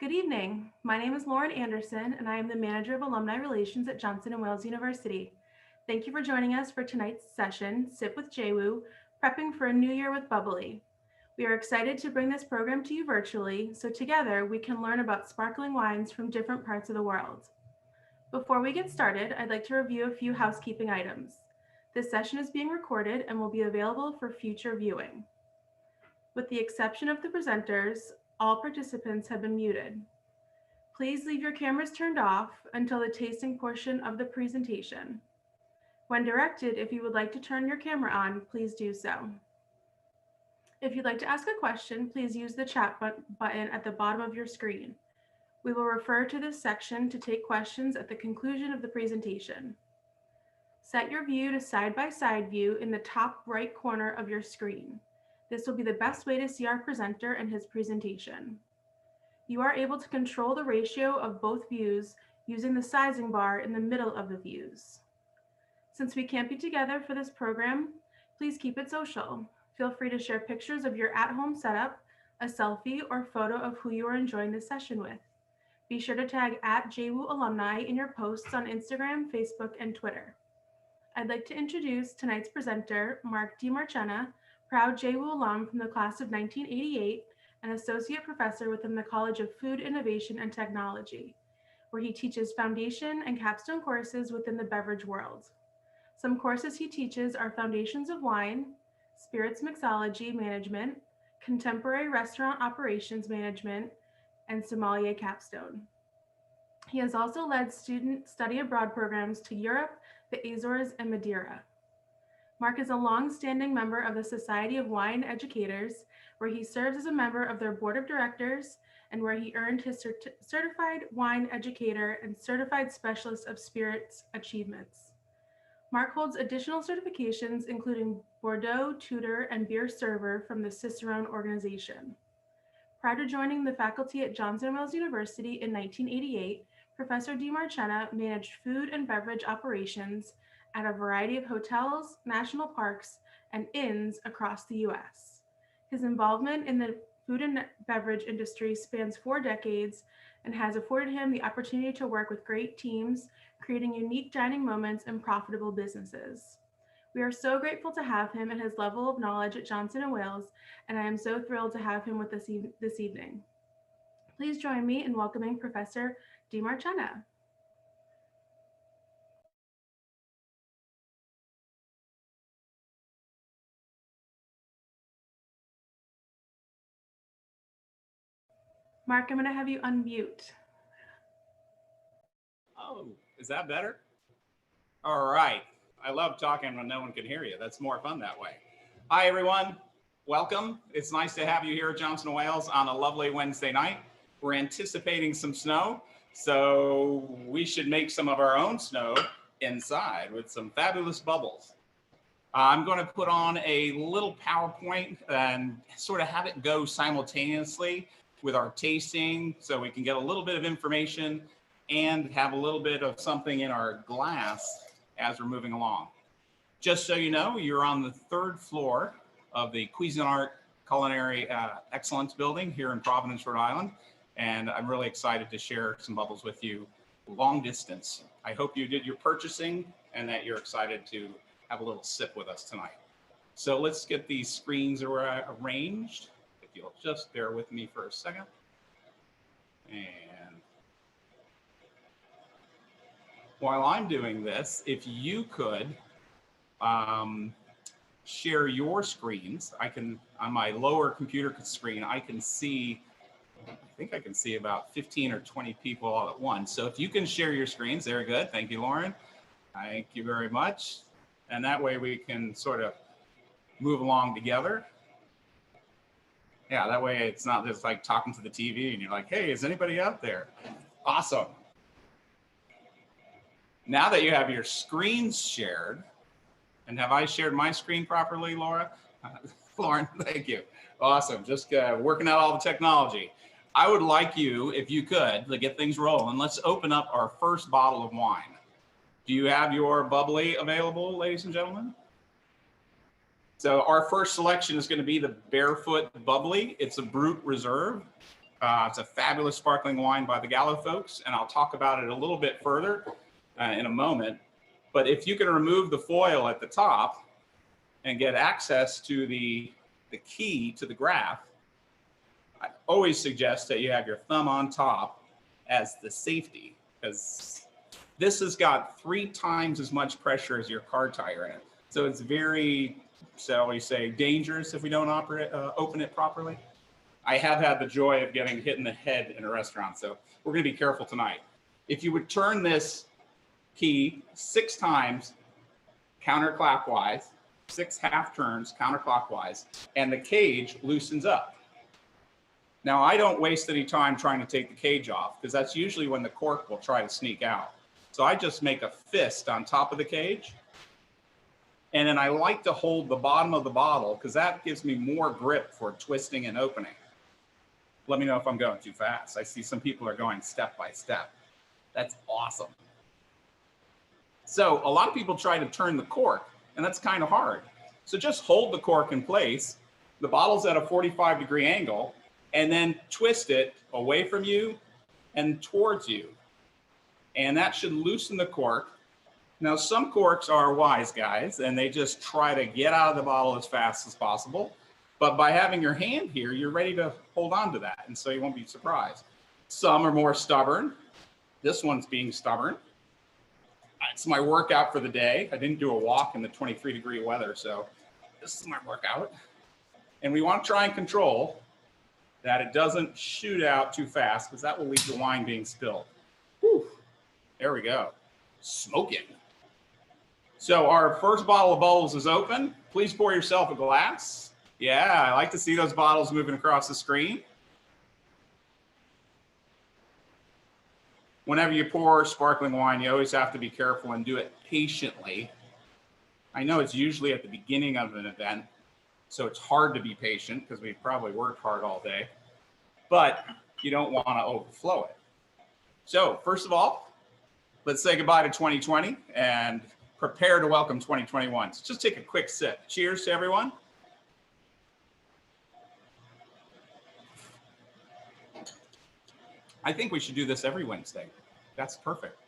Good evening. My name is Lauren Anderson, and I am the Manager of Alumni Relations at Johnson & Wales University. Thank you for joining us for tonight's session, Sip with JWU, Prepping for a New Year with Bubbly. We are excited to bring this program to you virtually, so together we can learn about sparkling wines from different parts of the world. Before we get started, I'd like to review a few housekeeping items. This session is being recorded and will be available for future viewing. With the exception of the presenters, all participants have been muted. Please leave your cameras turned off until the tasting portion of the presentation. When directed, if you would like to turn your camera on, please do so. If you'd like to ask a question, please use the chat button at the bottom of your screen. We will refer to this section to take questions at the conclusion of the presentation. Set your view to side-by-side view in the top right corner of your screen. This will be the best way to see our presenter and his presentation. You are able to control the ratio of both views using the sizing bar in the middle of the views. Since we can't be together for this program, please keep it social. Feel free to share pictures of your at-home setup, a selfie, or photo of who you are enjoying this session with. Be sure to tag @JWU Alumni in your posts on Instagram, Facebook, and Twitter. I'd like to introduce tonight's presenter, Marc DeMarchena, proud JWU alum from the class of 1988, an associate professor within the College of Food Innovation and Technology, where he teaches foundation and capstone courses within the beverage world. Some courses he teaches are Foundations of Wine, Spirits Mixology Management, Contemporary Restaurant Operations Management, and Sommelier Capstone. He has also led student study abroad programs to Europe, the Azores, and Madeira. Marc is a long-standing member of the Society of Wine Educators, where he serves as a member of their board of directors and where he earned his Certified Wine Educator and Certified Specialist of Spirits achievements. Marc holds additional certifications, including Bordeaux Tutor and Beer Server from the Cicerone organization. Prior to joining the faculty at Johnson & Wales University in 1988, Professor DeMarchena managed food and beverage operations at a variety of hotels, national parks, and inns across the US. His involvement in the food and beverage industry spans 4 decades and has afforded him the opportunity to work with great teams, creating unique dining moments and profitable businesses. We are so grateful to have him and his level of knowledge at Johnson & Wales, and I am so thrilled to have him with us this evening. Please join me in welcoming Professor DeMarchena. Marc, I'm going to have you unmute. Oh, is that better? All right. I love talking when no one can hear you. That's more fun that way. Hi, everyone. Welcome. It's nice to have you here at Johnson & Wales on a lovely Wednesday night. We're anticipating some snow, so we should make some of our own snow inside with some fabulous bubbles. I'm going to put on a little PowerPoint and sort of have it go simultaneously with our tasting so we can get a little bit of information and have a little bit of something in our glass as we're moving along. Just so you know, you're on the 3rd floor of the Cuisinart Culinary Excellence Building here in Providence, Rhode Island, and I'm really excited to share some bubbles with you long distance. I hope you did your purchasing and that you're excited to have a little sip with us tonight. So let's get these screens arranged. If you'll just bear with me for a second. And while I'm doing this, if you could share your screens, I can, on my lower computer screen, I can see, I think I can see about 15 or 20 people all at once. So if you can share your screens, very good. Thank you, Lauren. Thank you very much. And that way we can sort of move along together. Yeah, that way it's not just like talking to the TV and you're like, hey, is anybody out there? Awesome. Now that you have your screens shared, and have I shared my screen properly, Laura? Lauren, thank you. Awesome, just working out all the technology. I would like you, if you could, to get things rolling. Let's open up our first bottle of wine. Do you have your bubbly available, ladies and gentlemen? So our first selection is going to be the Barefoot Bubbly. It's a Brut Reserve. It's a fabulous sparkling wine by the Gallo folks, and I'll talk about it a little bit further in a moment. But if you can remove the foil at the top and get access to the key to the graph, I always suggest that you have your thumb on top as the safety, because this has got 3 times as much pressure as your car tire in it. So it's very, shall we say, dangerous if we don't open it properly. I have had the joy of getting hit in the head in a restaurant, so we're going to be careful tonight. If you would turn this key 6 times counterclockwise, 6 half turns counterclockwise, and the cage loosens up. Now, I don't waste any time trying to take the cage off, because that's usually when the cork will try to sneak out. So I just make a fist on top of the cage, and then I like to hold the bottom of the bottle, because that gives me more grip for twisting and opening. Let me know if I'm going too fast. I see some people are going step by step. That's awesome. So a lot of people try to turn the cork, and that's kind of hard. So just hold the cork in place. The bottle's at a 45-degree angle, and then twist it away from you and towards you. And that should loosen the cork. Now, some corks are wise guys, and they just try to get out of the bottle as fast as possible. But by having your hand here, you're ready to hold on to that, and so you won't be surprised. Some are more stubborn. This one's being stubborn. It's my workout for the day. I didn't do a walk in the 23-degree weather, so this is my workout. And we want to try and control that it doesn't shoot out too fast, because that will lead to wine being spilled. Whew. There we go. Smoking. So our first bottle of bubbles is open. Please pour yourself a glass. Yeah, I like to see those bottles moving across the screen. Whenever you pour sparkling wine, you always have to be careful and do it patiently. I know it's usually at the beginning of an event, so it's hard to be patient because we've probably worked hard all day, but you don't want to overflow it. So first of all, let's say goodbye to 2020 and prepare to welcome 2021. So just take a quick sip. Cheers to everyone. I think we should do this every Wednesday. That's perfect.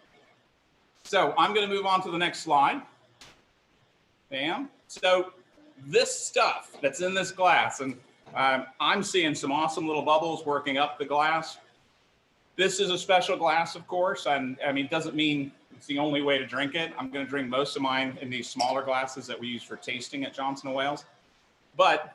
So I'm going to move on to the next slide. Bam. So this stuff that's in this glass, and I'm seeing some awesome little bubbles working up the glass. This is a special glass, of course, and I mean, it doesn't mean it's the only way to drink it. I'm going to drink most of mine in these smaller glasses that we use for tasting at Johnson & Wales. But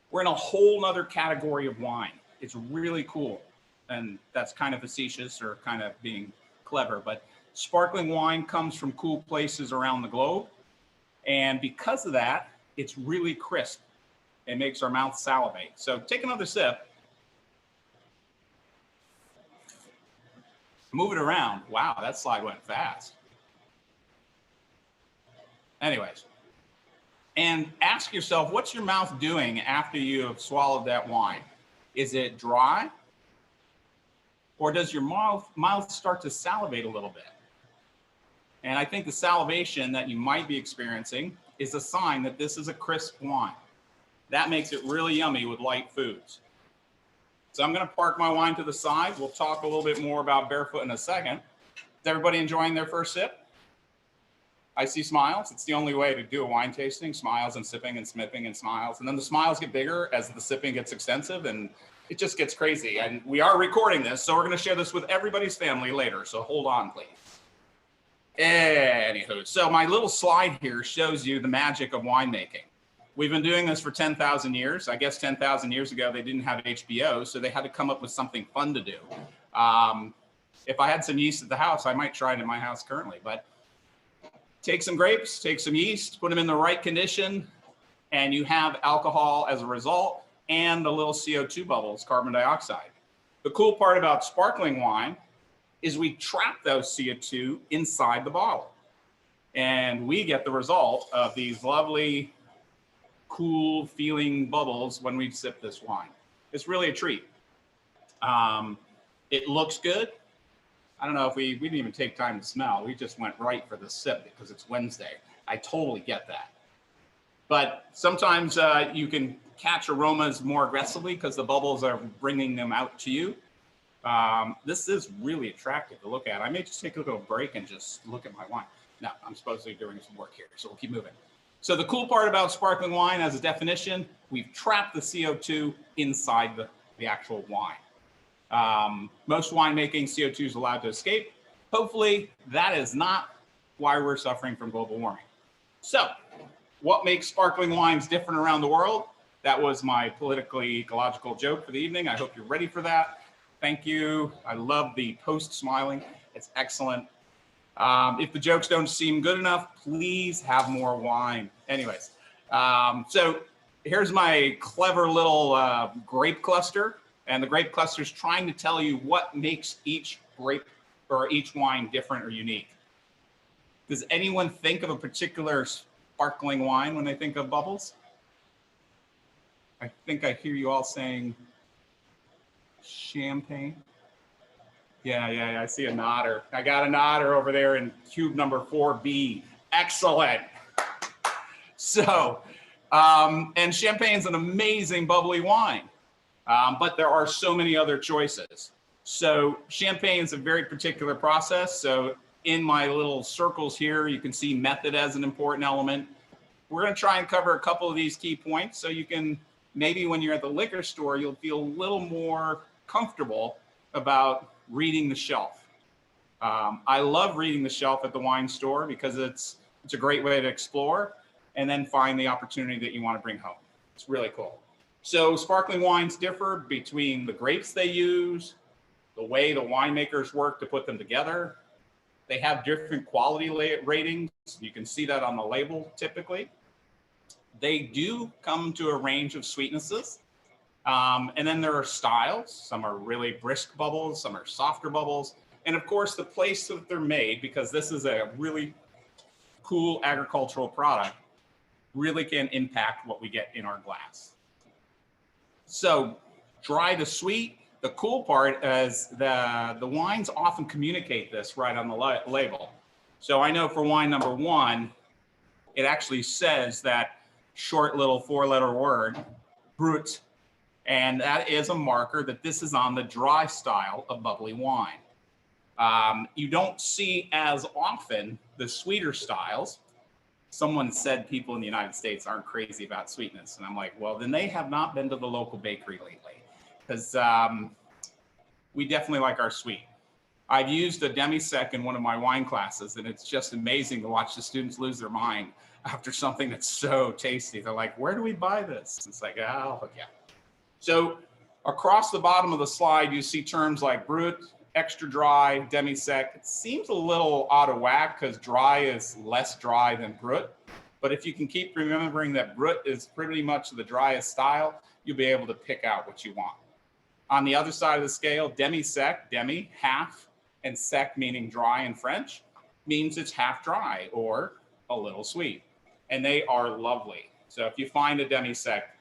we're in a whole nother category of wine. It's really cool. And that's kind of facetious or kind of being clever, but sparkling wine comes from cool places around the globe. And because of that, it's really crisp. It makes our mouth salivate. So take another sip. Move it around. Wow, that slide went fast. Anyways, and ask yourself, what's your mouth doing after you have swallowed that wine? Is it dry? Or does your mouth start to salivate a little bit? And I think the salivation that you might be experiencing is a sign that this is a crisp wine. That makes it really yummy with light foods. So I'm going to park my wine to the side. We'll talk a little bit more about barefoot in a second. Is everybody enjoying their first sip? I see smiles. It's the only way to do a wine tasting, smiles and sipping and sniffing and smiles. And then the smiles get bigger as the sipping gets extensive, and it just gets crazy. And we are recording this, so we're going to share this with everybody's family later. So hold on, please. Anywho, so my little slide here shows you the magic of winemaking. We've been doing this for 10,000 years. I guess 10,000 years ago, they didn't have HBO, so they had to come up with something fun to do. If I had some yeast at the house, I might try it in my house currently. But take some grapes, take some yeast, put them in the right condition, and you have alcohol as a result, and the little CO2 bubbles, carbon dioxide. The cool part about sparkling wine is we trap those CO2 inside the bottle. And we get the result of these lovely, cool feeling bubbles when we sip this wine. It's really a treat. It looks good. I don't know if we didn't even take time to smell. We just went right for the sip because it's Wednesday. I totally get that. But sometimes you can catch aromas more aggressively because the bubbles are bringing them out to you. This is really attractive to look at. I may just take a little break and just look at my wine. No, I'm supposed to be doing some work here, so we'll keep moving. So the cool part about sparkling wine as a definition, we've trapped the CO2 inside the actual wine. Most winemaking, CO2 is allowed to escape. Hopefully, that is not why we're suffering from global warming. So, what makes sparkling wines different around the world? That was my politically ecological joke for the evening. I hope you're ready for that. Thank you. I love the post smiling. It's excellent. If the jokes don't seem good enough, please have more wine. Anyways, so here's my clever little grape cluster. And the grape cluster is trying to tell you what makes each grape or each wine different or unique. Does anyone think of a particular sparkling wine when they think of bubbles? I think I hear you all saying champagne. Yeah, I see a nodder. I got a nodder over there in cube number 4B. Excellent. So, and champagne's an amazing bubbly wine, but there are so many other choices. So champagne is a very particular process. So in my little circles here, you can see method as an important element. We're going to try and cover a couple of these key points so you can, maybe when you're at the liquor store, you'll feel a little more comfortable about reading the shelf. I love reading the shelf at the wine store because it's a great way to explore and then find the opportunity that you want to bring home. It's really cool. So sparkling wines differ between the grapes they use, the way the winemakers work to put them together. They have different quality ratings. You can see that on the label typically. They do come to a range of sweetnesses. And then there are styles. Some are really brisk bubbles, some are softer bubbles. And of course, the place that they're made, because this is a really cool agricultural product, really can impact what we get in our glass. So dry to sweet. The cool part is the wines often communicate this right on the label. So I know for wine number 1, it actually says that short little 4-letter word, brut, and that is a marker that this is on the dry style of bubbly wine. You don't see as often the sweeter styles. Someone said people in the United States aren't crazy about sweetness. And I'm like, well, then they have not been to the local bakery lately, because we definitely like our sweet. I've used a demi-sec in one of my wine classes, and it's just amazing to watch the students lose their mind after something that's so tasty. They're like, where do we buy this? It's like, oh, yeah. So across the bottom of the slide, you see terms like brut, extra dry, demi-sec. It seems a little out of whack because dry is less dry than brut. But if you can keep remembering that brut is pretty much the driest style, you'll be able to pick out what you want. On the other side of the scale, demi-sec, demi, half, and sec, meaning dry in French, means it's half dry or a little sweet. And they are lovely. So if you find a demi-sec,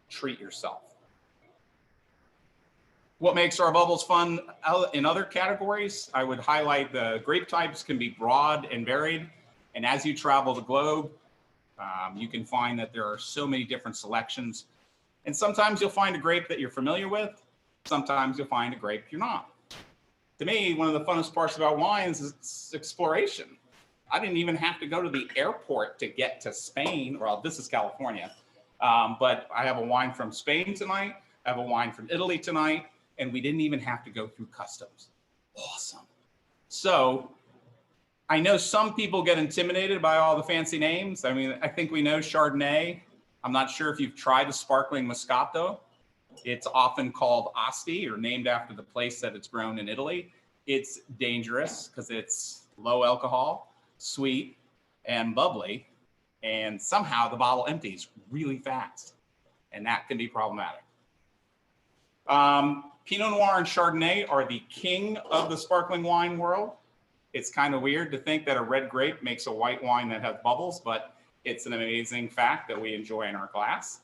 treat yourself. What makes our bubbles fun in other categories? I would highlight the grape types can be broad and varied. And as you travel the globe, you can find that there are so many different selections. And sometimes you'll find a grape that you're familiar with. Sometimes you'll find a grape you're not. To me, one of the funnest parts about wines is exploration. I didn't even have to go to the airport to get to Spain. Well, this is California, but I have a wine from Spain tonight. I have a wine from Italy tonight, and we didn't even have to go through customs. Awesome. So I know some people get intimidated by all the fancy names. I mean, I think we know Chardonnay. I'm not sure if you've tried a sparkling Moscato. It's often called Asti, or named after the place that it's grown in Italy. It's dangerous because it's low alcohol, sweet, and bubbly. And somehow the bottle empties really fast. And that can be problematic. Pinot Noir and Chardonnay are the king of the sparkling wine world. It's kind of weird to think that a red grape makes a white wine that has bubbles, but it's an amazing fact that we enjoy in our glass.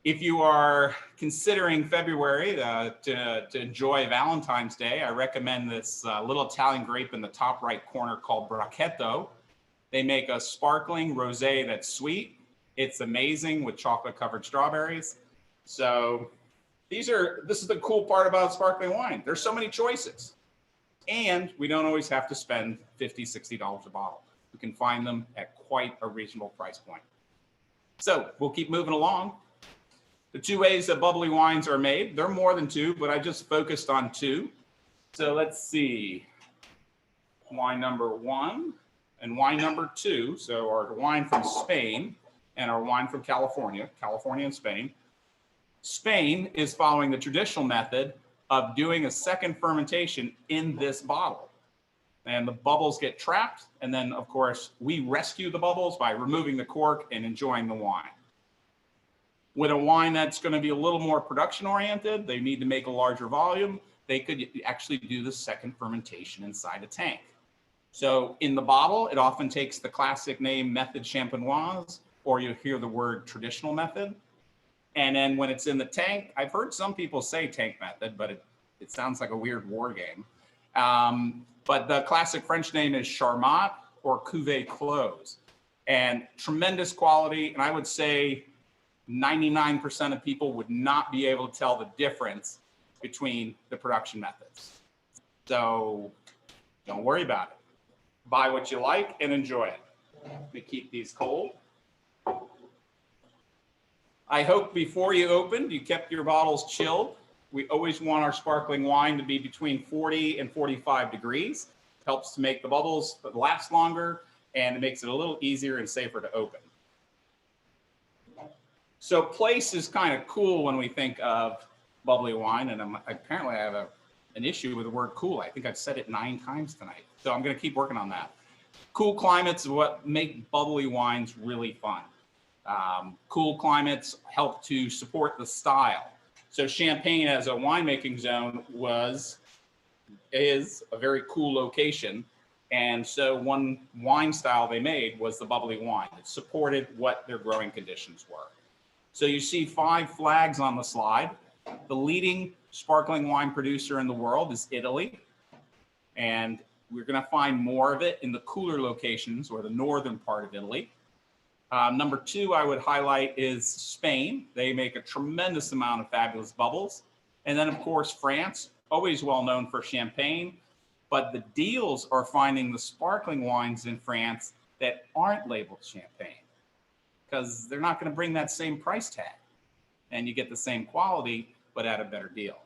If you are considering February to enjoy Valentine's Day, I recommend this little Italian grape in the top right corner called Bracchetto. They make a sparkling rosé that's sweet. It's amazing with chocolate covered strawberries. So this is the cool part about sparkling wine. There's so many choices. And we don't always have to spend $50, $60 a bottle. We can find them at quite a reasonable price point. So we'll keep moving along. The two ways that bubbly wines are made, they're more than two, but I just focused on two. So let's see, wine number 1 and wine number 2. So our wine from Spain and our wine from California and Spain. Spain is following the traditional method of doing a second fermentation in this bottle. And the bubbles get trapped. And then, of course, we rescue the bubbles by removing the cork and enjoying the wine. With a wine that's going to be a little more production oriented, they need to make a larger volume. They could actually do the second fermentation inside a tank. So in the bottle, it often takes the classic name method champenoise, or you hear the word traditional method. And then when it's in the tank, I've heard some people say tank method, but it sounds like a weird war game. But the classic French name is Charmat or Cuvée Clos. And tremendous quality. And I would say 99% of people would not be able to tell the difference between the production methods. So don't worry about it. Buy what you like and enjoy it. Let me keep these cold. I hope before you opened, you kept your bottles chilled. We always want our sparkling wine to be between 40 and 45 degrees. It helps to make the bubbles last longer, and it makes it a little easier and safer to open. So place is kind of cool when we think of bubbly wine, and apparently I have an issue with the word cool. I think I've said it 9 times tonight, so I'm going to keep working on that. Cool climates is what make bubbly wines really fun. Cool climates help to support the style. So Champagne as a winemaking zone is a very cool location. And so one wine style they made was the bubbly wine. It supported what their growing conditions were. So you see 5 flags on the slide. The leading sparkling wine producer in the world is Italy. And we're going to find more of it in the cooler locations or the northern part of Italy. Number 2 I would highlight is Spain. They make a tremendous amount of fabulous bubbles. And then, of course, France, always well known for champagne. But the deals are finding the sparkling wines in France that aren't labeled champagne, because they're not going to bring that same price tag. And you get the same quality, but at a better deal.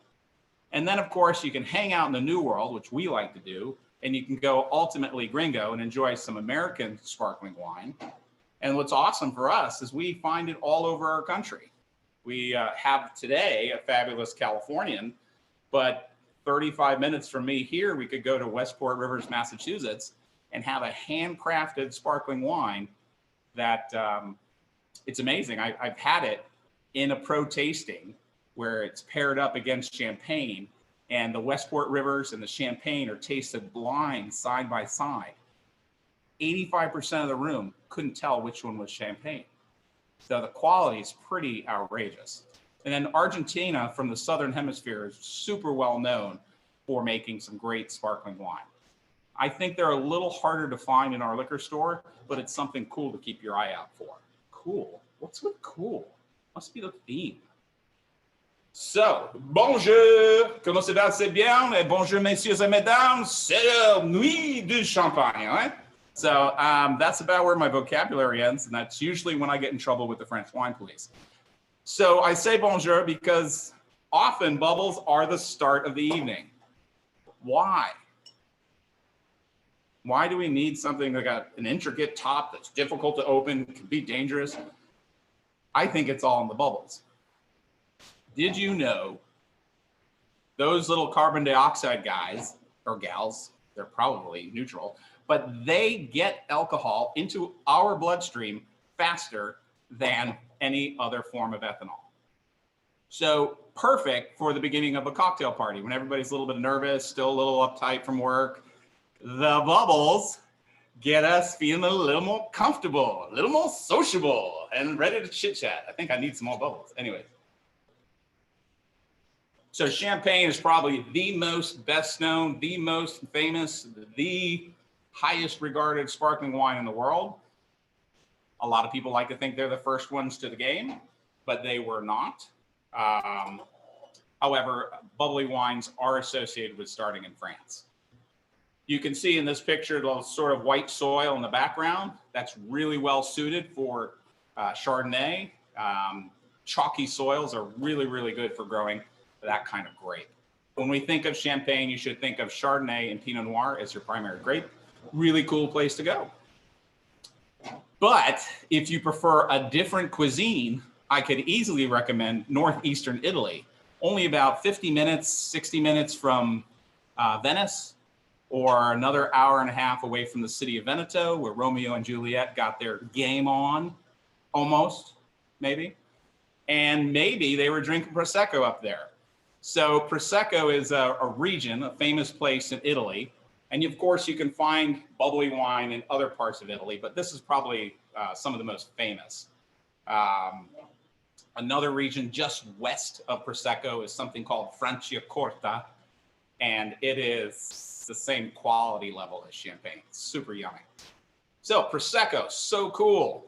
And then, of course, you can hang out in the New World, which we like to do, and you can go ultimately gringo and enjoy some American sparkling wine. And what's awesome for us is we find it all over our country. We have today a fabulous Californian, but 35 minutes from me here, we could go to Westport Rivers, Massachusetts, and have a handcrafted sparkling wine that it's amazing. I've had it in a pro tasting where it's paired up against champagne, and the Westport Rivers and the champagne are tasted blind side by side. 85% of the room couldn't tell which one was champagne. So the quality is pretty outrageous. And then Argentina from the Southern Hemisphere is super well known for making some great sparkling wine. I think they're a little harder to find in our liquor store, but it's something cool to keep your eye out for. Cool. What's with cool? Must be the theme. So, bonjour, comment ça va, c'est bien? Et bonjour, messieurs et mesdames, c'est la nuit du champagne, right? So that's about where my vocabulary ends, and that's usually when I get in trouble with the French wine police. So I say bonjour because often bubbles are the start of the evening. Why? Why do we need something that got an intricate top that's difficult to open, can be dangerous? I think it's all in the bubbles. Did you know those little carbon dioxide guys or gals, they're probably neutral, but they get alcohol into our bloodstream faster than any other form of ethanol. So perfect for the beginning of a cocktail party when everybody's a little bit nervous, still a little uptight from work. The bubbles get us feeling a little more comfortable, a little more sociable, and ready to chit chat. I think I need some more bubbles. Anyway. So champagne is probably the most best known, the most famous, the highest regarded sparkling wine in the world. A lot of people like to think they're the first ones to the game, but they were not. However, bubbly wines are associated with starting in France. You can see in this picture the sort of white soil in the background. That's really well suited for Chardonnay. Chalky soils are really, really good for growing that kind of grape. When we think of Champagne, you should think of Chardonnay and Pinot Noir as your primary grape. Really cool place to go. But if you prefer a different cuisine, I could easily recommend northeastern Italy. Only about 50 minutes, 60 minutes from Venice, or another hour and a half away from the city of Veneto, where Romeo and Juliet got their game on, almost, maybe. And maybe they were drinking Prosecco up there. So Prosecco is a region, a famous place in Italy. And of course, you can find bubbly wine in other parts of Italy, but this is probably some of the most famous. Another region just west of Prosecco is something called Franciacorta, and it is the same quality level as Champagne. It's super yummy. So Prosecco, so cool.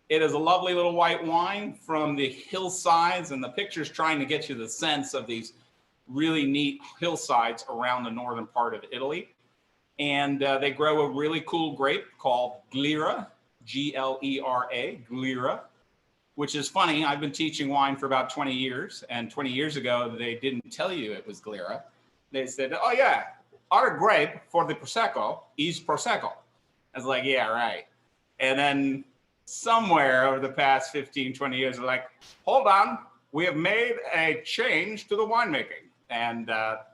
It is a lovely little white wine from the hillsides, and the picture's trying to get you the sense of these really neat hillsides around the northern part of Italy. And they grow a really cool grape called Glera, Glera, Glera, which is funny. I've been teaching wine for about 20 years, and 20 years ago, they didn't tell you it was Glera. They said, oh yeah, our grape for the Prosecco is Prosecco. I was like, yeah, right. And then somewhere over the past 15, 20 years, they're like, hold on, we have made a change to the winemaking. And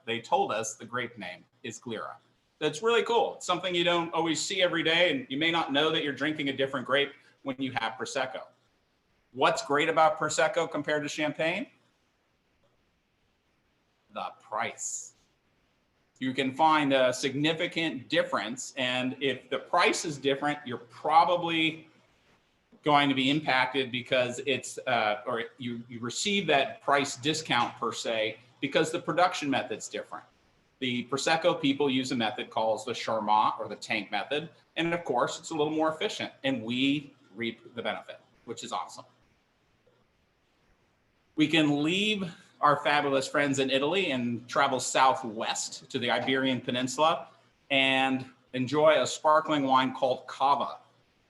they told us the grape name is Glera. That's really cool. It's something you don't always see every day, and you may not know that you're drinking a different grape when you have Prosecco. What's great about Prosecco compared to Champagne? The price. You can find a significant difference, and if the price is different, you're probably going to be impacted because it's, or you receive that price discount per se because the production method's different. The Prosecco people use a method called the Charmat or the tank method. And of course, it's a little more efficient, and we reap the benefit, which is awesome. We can leave our fabulous friends in Italy and travel southwest to the Iberian Peninsula and enjoy a sparkling wine called Cava.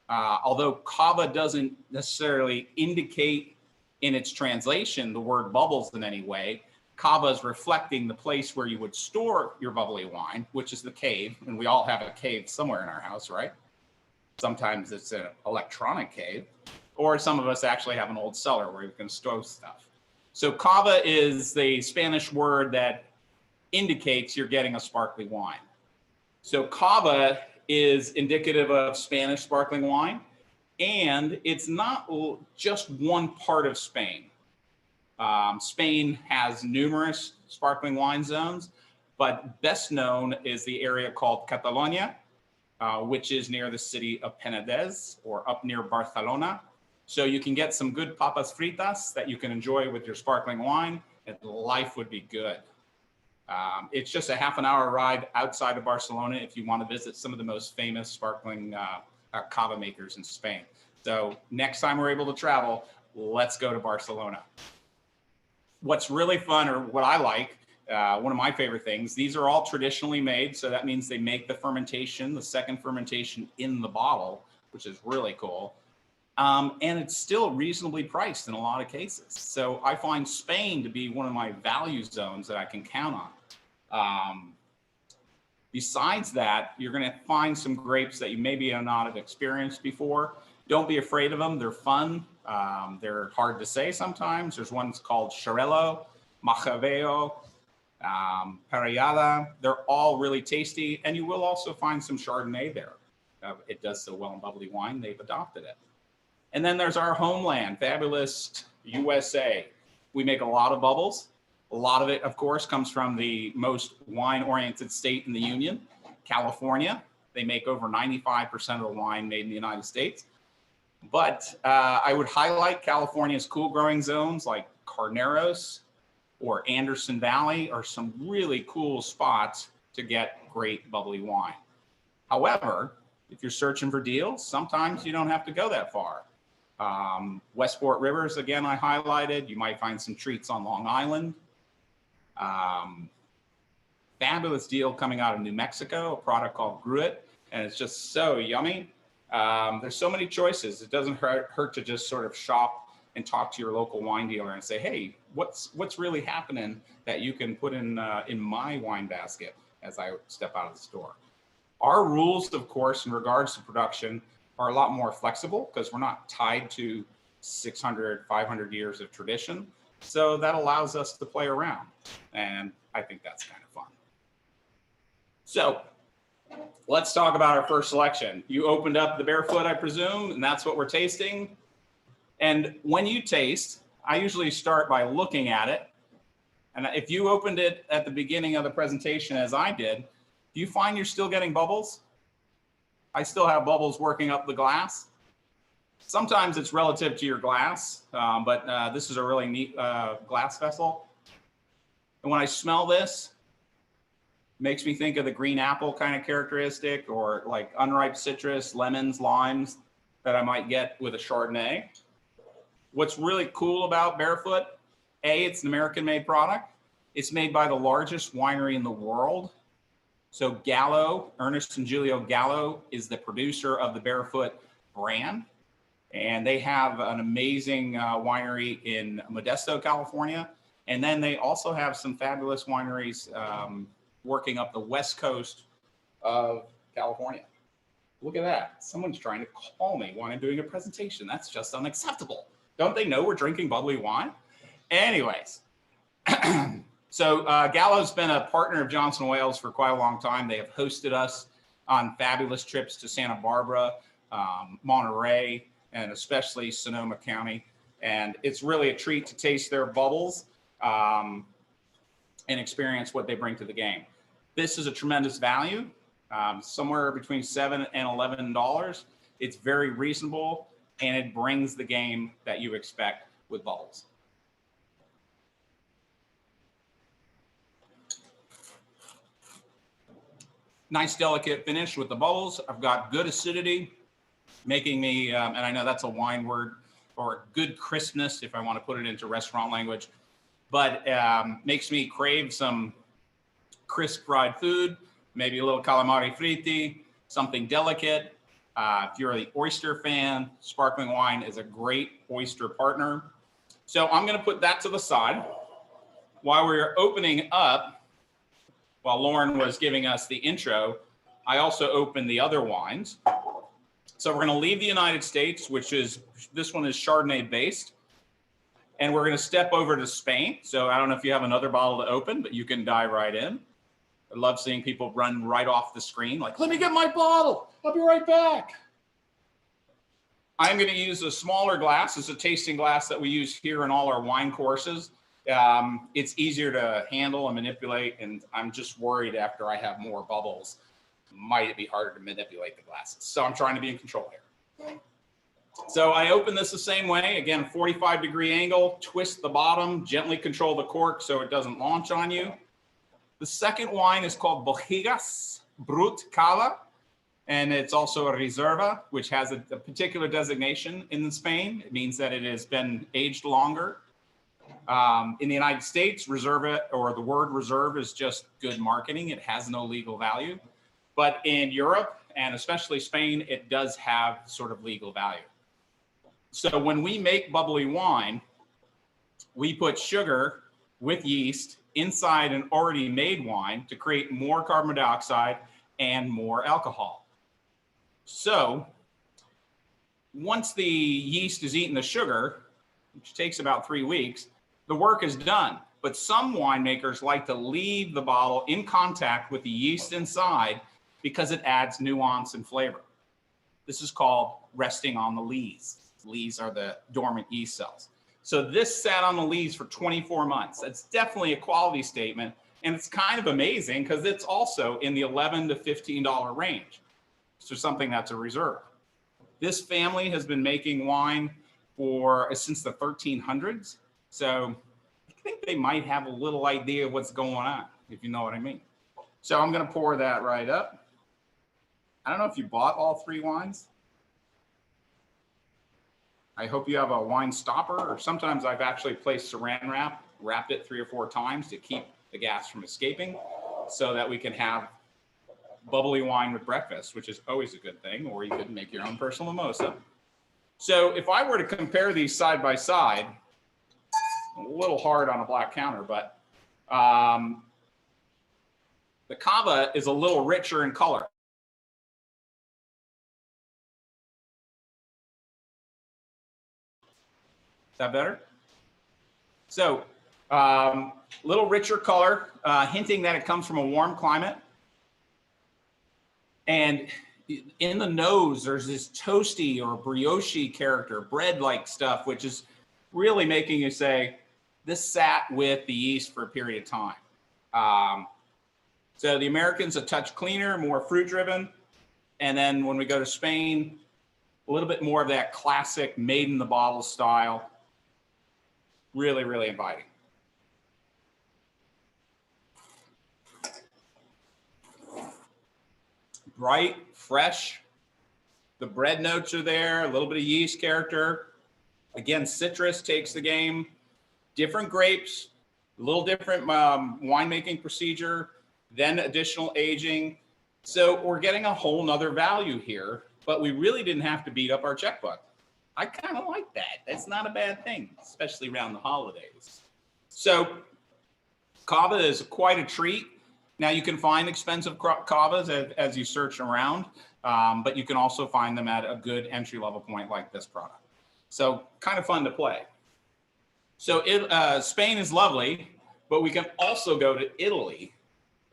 Although Cava doesn't necessarily indicate in its translation the word bubbles in any way, Cava is reflecting the place where you would store your bubbly wine, which is the cave. And we all have a cave somewhere in our house, right? Sometimes it's an electronic cave, or some of us actually have an old cellar where you can store stuff. So Cava is the Spanish word that indicates you're getting a sparkling wine. So Cava is indicative of Spanish sparkling wine, and it's not just one part of Spain. Spain has numerous sparkling wine zones, but best known is the area called Catalonia, which is near the city of Penedès or up near Barcelona. So you can get some good papas fritas that you can enjoy with your sparkling wine, and life would be good. It's just a half an hour ride outside of Barcelona if you want to visit some of the most famous sparkling cava makers in Spain. So next time we're able to travel, let's go to Barcelona. What's really fun, or what I like, one of my favorite things, these are all traditionally made. So that means they make the fermentation, the second fermentation in the bottle, which is really cool. And it's still reasonably priced in a lot of cases. So I find Spain to be one of my value zones that I can count on. Besides that, you're going to find some grapes that you maybe not have experienced before. Don't be afraid of them. They're fun. They're hard to say sometimes. There's ones called Xarel-lo, Macabeo, Parellada. They're all really tasty. And you will also find some Chardonnay there. It does so well in bubbly wine, they've adopted it. And then there's our homeland, fabulous USA. We make a lot of bubbles. A lot of it, of course, comes from the most wine-oriented state in the Union, California. They make over 95% of the wine made in the United States. But I would highlight California's cool growing zones like Carneros or Anderson Valley are some really cool spots to get great bubbly wine. However, if you're searching for deals, sometimes you don't have to go that far. Westport Rivers, again, I highlighted. You might find some treats on Long Island. Fabulous deal coming out of New Mexico, a product called Gruit, and it's just so yummy. There's so many choices. It doesn't hurt to just sort of shop and talk to your local wine dealer and say, hey, what's really happening that you can put in my wine basket as I step out of the store. Our rules, of course, in regards to production are a lot more flexible because we're not tied to 600, 500 years of tradition. So that allows us to play around. And I think that's kind of fun. So let's talk about our first selection. You opened up the Barefoot, I presume, and that's what we're tasting. And when you taste, I usually start by looking at it. And if you opened it at the beginning of the presentation as I did, do you find you're still getting bubbles? I still have bubbles working up the glass. Sometimes it's relative to your glass, but this is a really neat glass vessel. And when I smell this, it makes me think of the green apple kind of characteristic, or like unripe citrus, lemons, limes that I might get with a Chardonnay. What's really cool about Barefoot, it's an American-made product. It's made by the largest winery in the world. So Gallo, Ernest and Julio Gallo, is the producer of the Barefoot brand. And they have an amazing winery in Modesto, California. And then they also have some fabulous wineries working up the west coast of California. Look at that. Someone's trying to call me while I'm doing a presentation. That's just unacceptable. Don't they know we're drinking bubbly wine? Anyways. So Gallo's been a partner of Johnson & Wales for quite a long time. They have hosted us on fabulous trips to Santa Barbara, Monterey, and especially Sonoma County. And it's really a treat to taste their bubbles and experience what they bring to the game. This is a tremendous value, somewhere between $7 and $11. It's very reasonable, and it brings the game that you expect with bubbles. Nice delicate finish with the bubbles. I've got good acidity, making me, and I know that's a wine word, or good crispness if I want to put it into restaurant language, but makes me crave some crisp fried food, maybe a little calamari fritti, something delicate. If you're the oyster fan, sparkling wine is a great oyster partner. So I'm going to put that to the side. While we're opening up, while Lauren was giving us the intro, I also opened the other wines. So we're going to leave the United States, which is, this one is Chardonnay based. And we're going to step over to Spain. So I don't know if you have another bottle to open, but you can dive right in. I love seeing people run right off the screen, like, let me get my bottle. I'll be right back. I'm going to use a smaller glass. It's a tasting glass that we use here in all our wine courses. It's easier to handle and manipulate, and I'm just worried after I have more bubbles, might it be harder to manipulate the glasses. So I'm trying to be in control here. So I open this the same way. Again, 45-degree angle, twist the bottom, gently control the cork so it doesn't launch on you. The second wine is called Bohigas Brut Cava, and it's also a Reserva, which has a particular designation in Spain. It means that it has been aged longer. In the United States, Reserva, or the word reserve, is just good marketing. It has no legal value. But in Europe, and especially Spain, it does have sort of legal value. So when we make bubbly wine, we put sugar with yeast inside an already made wine to create more carbon dioxide and more alcohol. So once the yeast has eaten the sugar, which takes about 3 weeks, the work is done. But some winemakers like to leave the bottle in contact with the yeast inside because it adds nuance and flavor. This is called resting on the lees. Lees are the dormant yeast cells. So this sat on the lees for 24 months. That's definitely a quality statement. And it's kind of amazing because it's also in the $11 to $15 range. So something that's a reserve. This family has been making wine since the 1300s. So I think they might have a little idea of what's going on, if you know what I mean. So I'm going to pour that right up. I don't know if you bought all 3 wines. I hope you have a wine stopper, or sometimes I've actually placed saran wrap, wrapped it 3 or 4 times to keep the gas from escaping so that we can have bubbly wine with breakfast, which is always a good thing, or you could make your own personal mimosa. So if I were to compare these side by side, a little hard on a black counter, but the Cava is a little richer in color. Is that better? So little richer color, hinting that it comes from a warm climate. And in the nose, there's this toasty or brioche character, bread-like stuff, which is really making you say, this sat with the yeast for a period of time. So the American's a touch cleaner, more fruit-driven. And then when we go to Spain, a little bit more of that classic made-in-the-bottle style. Really, really inviting. Bright, fresh. The bread notes are there, a little bit of yeast character. Again, citrus takes the game. Different grapes, a little different winemaking procedure, then additional aging. So we're getting a whole nother value here, but we really didn't have to beat up our checkbook. I kind of like that. That's not a bad thing, especially around the holidays. So Cava is quite a treat. Now you can find expensive Cavas as you search around, but you can also find them at a good entry-level point like this product. So kind of fun to play. So Spain is lovely, but we can also go to Italy.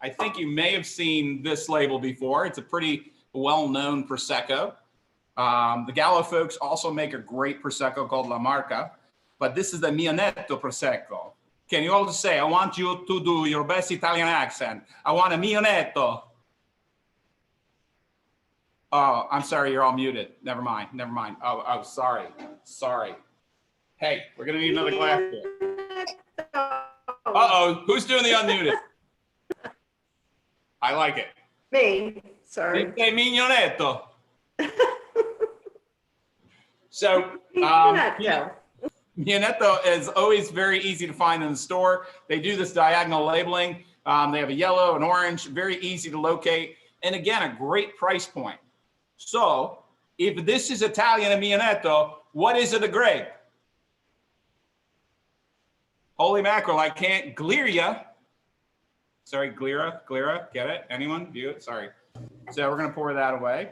I think you may have seen this label before. It's a pretty well-known prosecco. The Gallo folks also make a great prosecco called La Marca, but this is the Mionetto prosecco. Can you all say, I want you to do your best Italian accent. I want a Mionetto. Oh, I'm sorry, you're all muted. Never mind, never mind. Oh, sorry, sorry. Hey, we're gonna need another glass here. Uh-oh, who's doing the unmuted? I like it. Me, sorry. They say Mignonetto. So, Mionetto is always very easy to find in the store. They do this diagonal labeling. They have a yellow, an orange, very easy to locate. And again, a great price point. So if this is Italian and Mionetto, what is it a grape? Holy mackerel, I can't. Gliria. Sorry, Glira, get it? Anyone view it? Sorry. So we're gonna pour that away.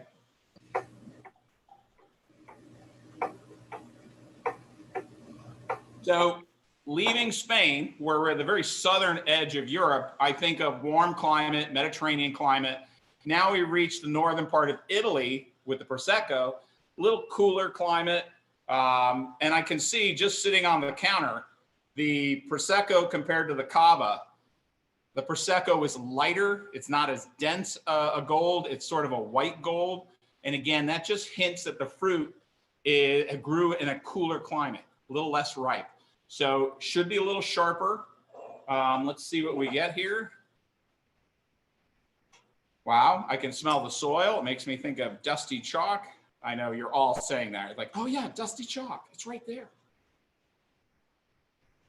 So leaving Spain, where we're at the very southern edge of Europe, I think of warm climate, Mediterranean climate. Now we reach the northern part of Italy with the Prosecco, a little cooler climate. And I can see just sitting on the counter, the Prosecco compared to the Cava. The Prosecco is lighter. It's not as dense a gold. It's sort of a white gold. And again, that just hints that the fruit grew in a cooler climate, a little less ripe. So should be a little sharper. Let's see what we get here. Wow, I can smell the soil. It makes me think of dusty chalk. I know you're all saying that. It's like, oh yeah, dusty chalk. It's right there.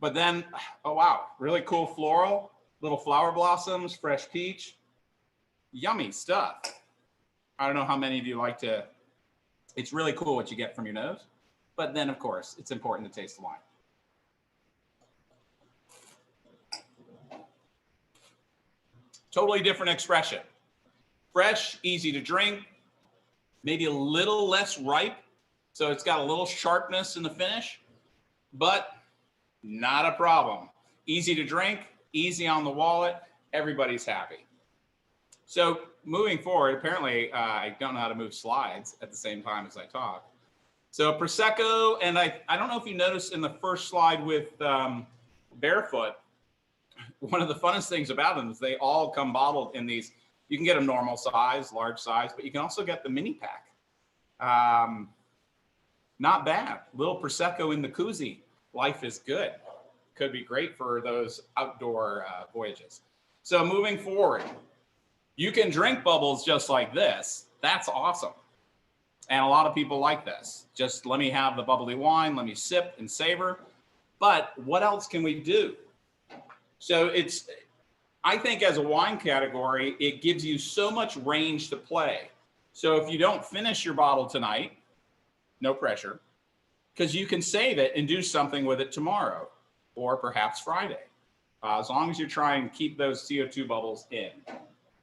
But then, oh wow, really cool floral, little flower blossoms, fresh peach. Yummy stuff. I don't know how many of you like to, it's really cool what you get from your nose. But then, of course, it's important to taste the wine. Totally different expression. Fresh, easy to drink, maybe a little less ripe. So it's got a little sharpness in the finish, but not a problem. Easy to drink, easy on the wallet, everybody's happy. So moving forward, apparently I don't know how to move slides at the same time as I talk. So Prosecco, and I don't know if you noticed in the first slide with Barefoot, one of the funnest things about them is they all come bottled in these. You can get a normal size, large size, but you can also get the mini pack. Not bad. Little Prosecco in the koozie. Life is good. Could be great for those outdoor voyages. So moving forward, you can drink bubbles just like this. That's awesome. And a lot of people like this. Just let me have the bubbly wine, let me sip and savor. But what else can we do? So I think as a wine category, it gives you so much range to play. So if you don't finish your bottle tonight, no pressure, because you can save it and do something with it tomorrow or perhaps Friday, as long as you're trying to keep those CO2 bubbles in.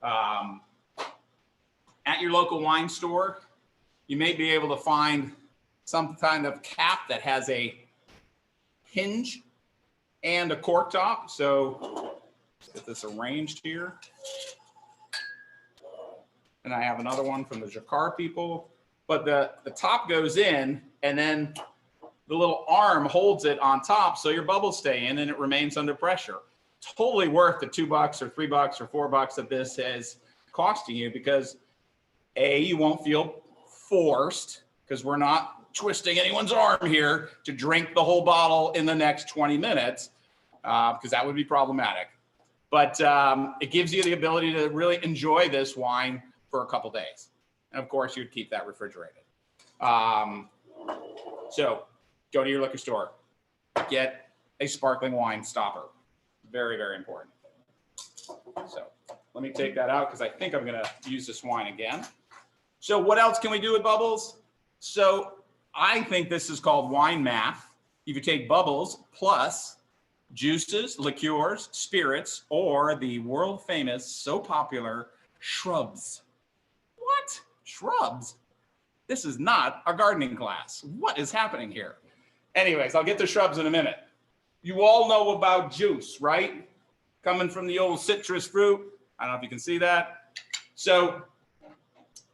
At your local wine store, you may be able to find some kind of cap that has a hinge and a cork top. So let's get this arranged here. And I have another one from the Jacquard people. But the top goes in, and then the little arm holds it on top so your bubbles stay in and it remains under pressure. Totally worth the $2 or $3 or $4 that this is costing you, because you won't feel forced, because we're not twisting anyone's arm here to drink the whole bottle in the next 20 minutes, because that would be problematic. But it gives you the ability to really enjoy this wine for a couple days. And of course, you'd keep that refrigerated. So go to your liquor store, get a sparkling wine stopper. Very, very important. So let me take that out, because I think I'm going to use this wine again. So what else can we do with bubbles? So I think this is called wine math. If you take bubbles plus juices, liqueurs, spirits, or the world famous, so popular shrubs. What? Shrubs? This is not a gardening class. What is happening here? Anyways, I'll get to shrubs in a minute. You all know about juice, right? Coming from the old citrus fruit. I don't know if you can see that. So,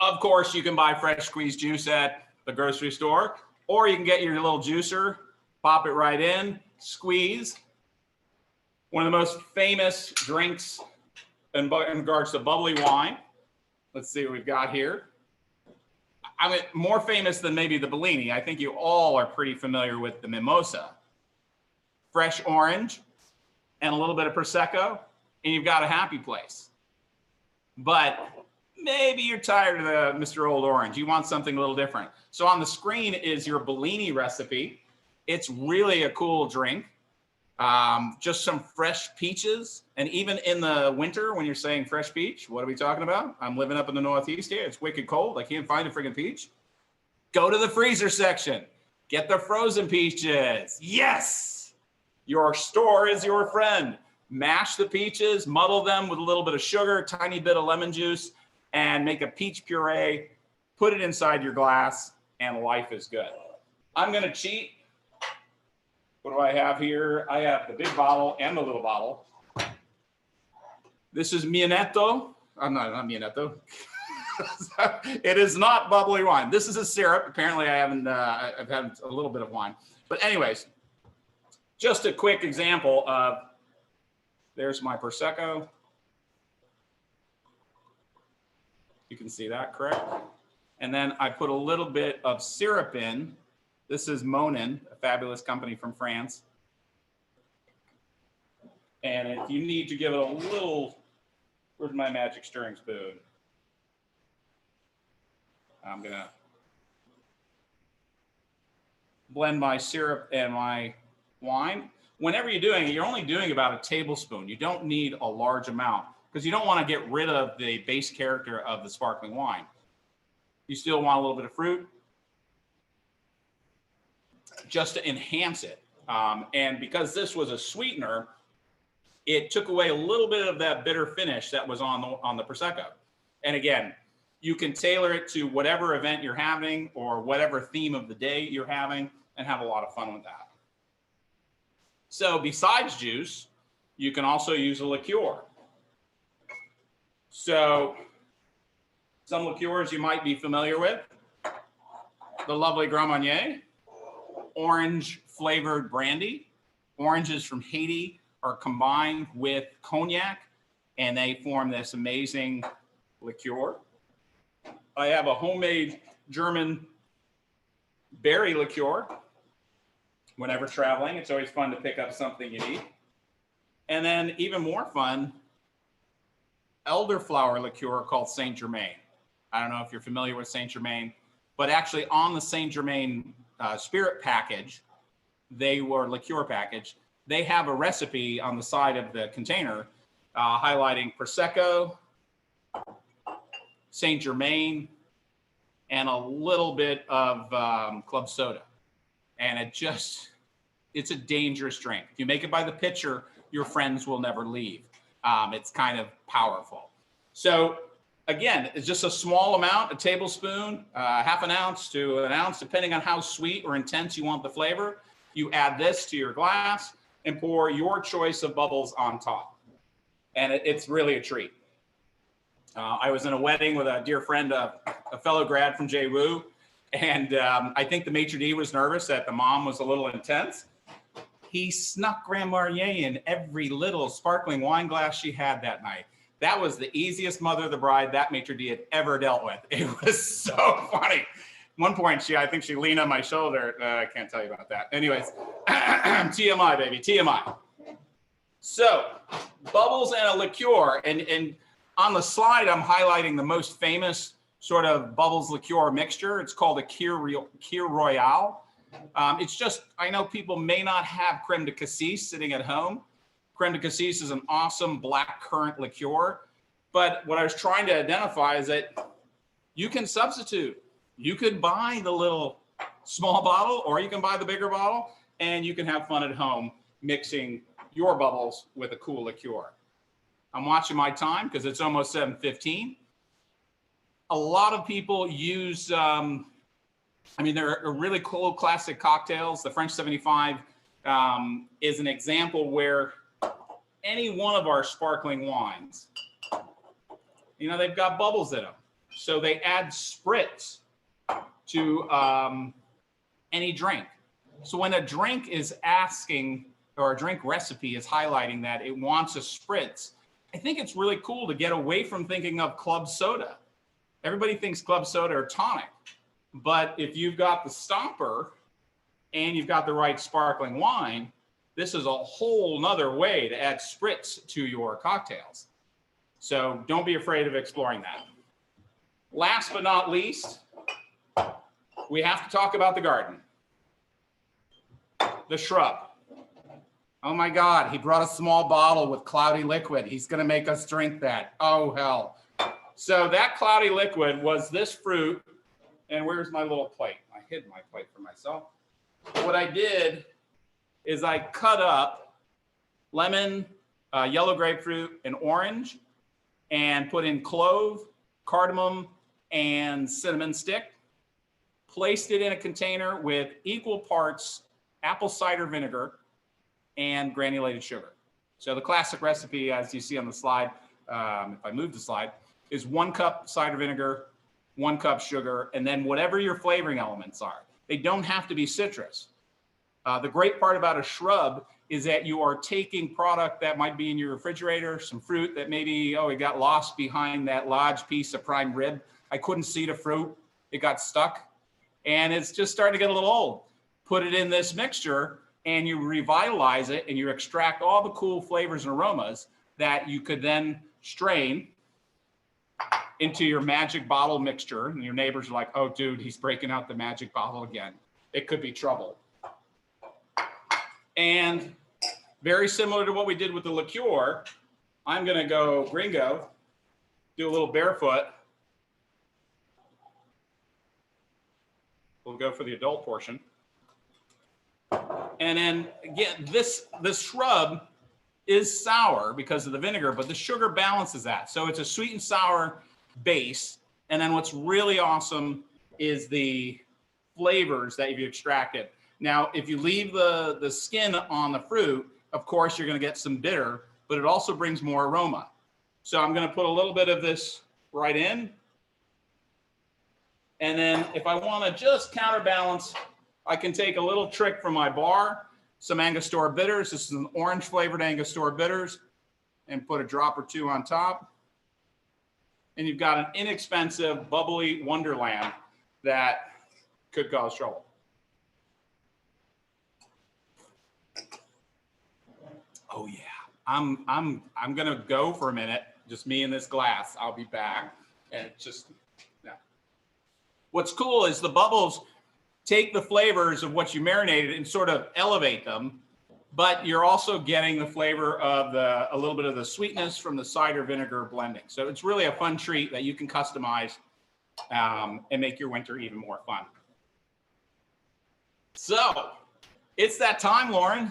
of course, you can buy fresh squeezed juice at the grocery store, or you can get your little juicer, pop it right in, squeeze. One of the most famous drinks in regards to bubbly wine. Let's see what we've got here. I mean, more famous than maybe the Bellini. I think you all are pretty familiar with the mimosa. Fresh orange and a little bit of prosecco, and you've got a happy place. But maybe you're tired of the Mr. Old Orange. You want something a little different. So on the screen is your Bellini recipe. It's really a cool drink. Just some fresh peaches. And even in the winter, when you're saying fresh peach, what are we talking about? I'm living up in the Northeast here. It's wicked cold. I can't find a friggin' peach. Go to the freezer section. Get the frozen peaches. Yes! Your store is your friend. Mash the peaches, muddle them with a little bit of sugar, tiny bit of lemon juice, and make a peach puree. Put it inside your glass, and life is good. I'm going to cheat. What do I have here? I have the big bottle and the little bottle. This is Mianetto. I'm not Mianetto. It is not bubbly wine. This is a syrup. Apparently, I've had a little bit of wine. But anyways, just a quick example of, there's my prosecco. You can see that, correct? And then I put a little bit of syrup in. This is Monin, a fabulous company from France. And if you need to give it a little, where's my magic stirring spoon? I'm gonna blend my syrup and my wine. Whenever you're doing it, you're only doing about a tablespoon. You don't need a large amount, because you don't want to get rid of the base character of the sparkling wine. You still want a little bit of fruit, just to enhance it. And because this was a sweetener, it took away a little bit of that bitter finish that was on the prosecco. And again, you can tailor it to whatever event you're having or whatever theme of the day you're having, and have a lot of fun with that. So besides juice, you can also use a liqueur. So some liqueurs you might be familiar with. The lovely Grand Marnier, orange flavored brandy. Oranges from Haiti are combined with cognac, and they form this amazing liqueur. I have a homemade German berry liqueur. Whenever traveling, it's always fun to pick up something unique. And then even more fun, elderflower liqueur called Saint Germain. I don't know if you're familiar with Saint Germain. but actually on the Saint Germain spirit package, liqueur package, they have a recipe on the side of the container highlighting prosecco, Saint Germain, and a little bit of club soda. And it's a dangerous drink. If you make it by the pitcher, your friends will never leave. It's kind of powerful. So again, it's just a small amount, a tablespoon, half an ounce to an ounce, depending on how sweet or intense you want the flavor. You add this to your glass and pour your choice of bubbles on top. And it's really a treat. I was in a wedding with a dear friend, a fellow grad from JWU, and I think the maitre d' was nervous that the mom was a little intense. He snuck Grand Marnier in every little sparkling wine glass she had that night. That was the easiest mother of the bride that maitre d' had ever dealt with. It was so funny. At one point, I think she leaned on my shoulder. I can't tell you about that. Anyways, TMI, baby, TMI. So, bubbles and a liqueur, and on the slide, I'm highlighting the most famous sort of bubbles liqueur mixture. It's called a Kir Royale. It's just, I know people may not have creme de cassis sitting at home. Creme de cassis is an awesome black currant liqueur. But what I was trying to identify is that you can substitute. You could buy the little small bottle, or you can buy the bigger bottle, and you can have fun at home mixing your bubbles with a cool liqueur. I'm watching my time because it's almost 7:15. A lot of people use, there are really cool classic cocktails. The French 75 is an example where any one of our sparkling wines, they've got bubbles in them. So they add spritz to any drink. So when a drink is asking, or a drink recipe is highlighting that it wants a spritz, I think it's really cool to get away from thinking of club soda. Everybody thinks club soda or tonic, but if you've got the stopper and you've got the right sparkling wine, this is a whole nother way to add spritz to your cocktails. So don't be afraid of exploring that. Last but not least, we have to talk about the garden. The shrub. Oh my God, he brought a small bottle with cloudy liquid. He's gonna make us drink that. Oh hell. So that cloudy liquid was this fruit, and where's my little plate? I hid my plate for myself. What I did is I cut up lemon, yellow grapefruit, and orange, and put in clove, cardamom, and cinnamon stick. Placed it in a container with equal parts apple cider vinegar and granulated sugar. So the classic recipe, as you see on the slide, if I move the slide, is 1 cup cider vinegar, 1 cup sugar, and then whatever your flavoring elements are. They don't have to be citrus. The great part about a shrub is that you are taking product that might be in your refrigerator, some fruit that maybe, it got lost behind that large piece of prime rib. I couldn't see the fruit. It got stuck. And it's just starting to get a little old. Put it in this mixture, and you revitalize it, and you extract all the cool flavors and aromas that you could then strain into your magic bottle mixture. And your neighbors are like, oh, dude, he's breaking out the magic bottle again. It could be trouble. And very similar to what we did with the liqueur, I'm going to go gringo, do a little barefoot. We'll go for the adult portion. And then again, this shrub is sour because of the vinegar, but the sugar balances that. So it's a sweet and sour base. And then what's really awesome is the flavors that you've extracted. Now, if you leave the skin on the fruit, of course, you're going to get some bitter, but it also brings more aroma. So I'm going to put a little bit of this right in. And then if I want to just counterbalance, I can take a little trick from my bar, some Angostura bitters. This is an orange flavored Angostura bitters, and put a drop or two on top. And you've got an inexpensive, bubbly wonderland that could cause trouble. Oh yeah, I'm gonna go for a minute, just me and this glass. I'll be back, and just yeah. What's cool is the bubbles take the flavors of what you marinated and sort of elevate them, but you're also getting the flavor of a little bit of the sweetness from the cider vinegar blending. So it's really a fun treat that you can customize and make your winter even more fun. So it's that time, Lauren.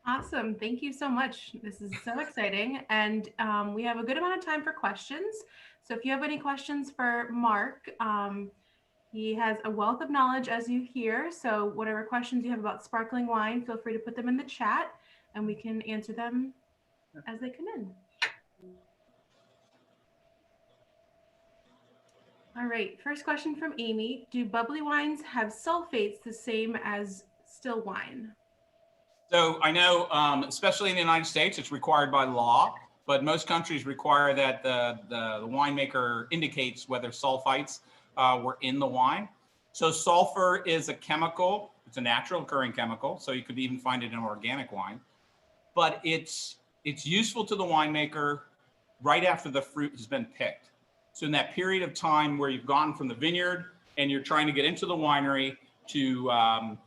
Awesome. Thank you so much. This is so exciting. And we have a good amount of time for questions. So if you have any questions for Marc, he has a wealth of knowledge, as you hear. So whatever questions you have about sparkling wine, feel free to put them in the chat and we can answer them as they come in. All right, first question from Amy. Do bubbly wines have sulfates the same as still wine? So I know, especially in the United States, it's required by law, but most countries require that the winemaker indicates whether sulfites were in the wine. So sulfur is a chemical, it's a natural occurring chemical, so you could even find it in organic wine, but it's useful to the winemaker right after the fruit has been picked. So in that period of time where you've gone from the vineyard and you're trying to get into the winery to